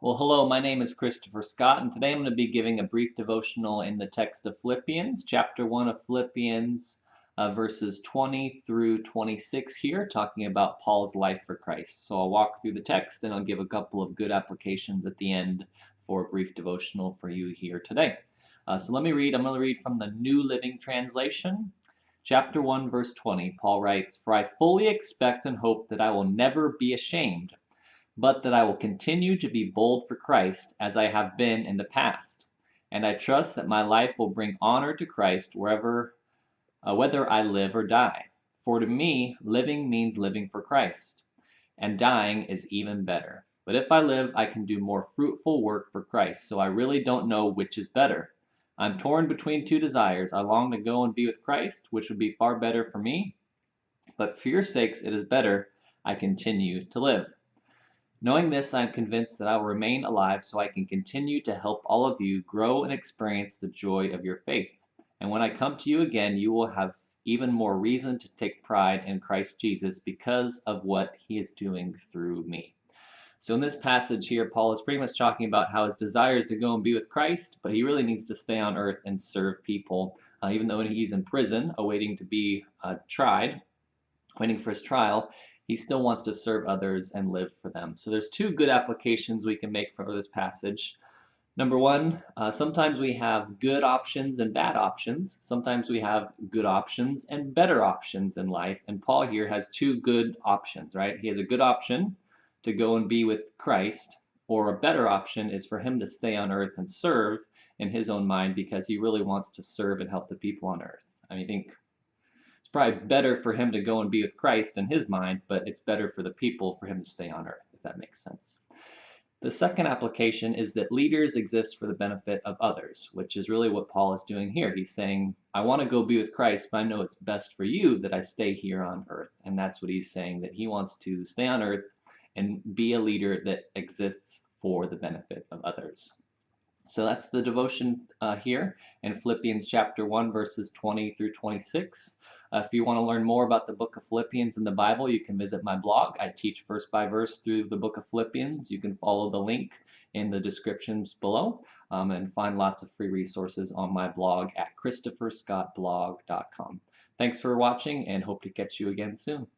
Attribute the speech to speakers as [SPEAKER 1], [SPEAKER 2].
[SPEAKER 1] Well, hello, my name is Christopher Scott, and today I'm going to be giving a brief devotional in the text of Philippians, chapter 1 of Philippians, verses 20 through 26 here, talking about Paul's life for Christ. So I'll walk through the text and I'll give a couple of good applications at the end for a brief devotional for you here today. So let me read. I'm going to read from the New Living Translation. Chapter 1, verse 20, Paul writes, "For I fully expect and hope that I will never be ashamed, but that I will continue to be bold for Christ as I have been in the past. And I trust that my life will bring honor to Christ whether I live or die. For to me, living means living for Christ, and dying is even better. But if I live, I can do more fruitful work for Christ, so I really don't know which is better. I'm torn between two desires. I long to go and be with Christ, which would be far better for me, but for your sakes it is better I continue to live. Knowing this, I am convinced that I will remain alive so I can continue to help all of you grow and experience the joy of your faith. And when I come to you again, you will have even more reason to take pride in Christ Jesus because of what he is doing through me." So in this passage here, Paul is pretty much talking about how his desire is to go and be with Christ, but he really needs to stay on earth and serve people. Even though he's in prison, awaiting to be tried, waiting for his trial, he still wants to serve others and live for them. So there's two good applications we can make for this passage. Number one, sometimes we have good options and bad options. Sometimes we have good options and better options in life. And Paul here has two good options, right? He has a good option to go and be with Christ, or a better option is for him to stay on earth and serve in his own mind because he really wants to serve and help the people on earth. I think it's probably better for him to go and be with Christ in his mind, but it's better for the people for him to stay on earth, if that makes sense. The second application is that leaders exist for the benefit of others, which is really what Paul is doing here. He's saying, I want to go be with Christ, but I know it's best for you that I stay here on earth. And that's what he's saying, that he wants to stay on earth and be a leader that exists for the benefit of others. So that's the devotion here in Philippians chapter 1, verses 20 through 26. If you want to learn more about the book of Philippians in the Bible, you can visit my blog. I teach verse by verse through the book of Philippians. You can follow the link in the descriptions below and find lots of free resources on my blog at christopherscottblog.com. Thanks for watching and hope to catch you again soon.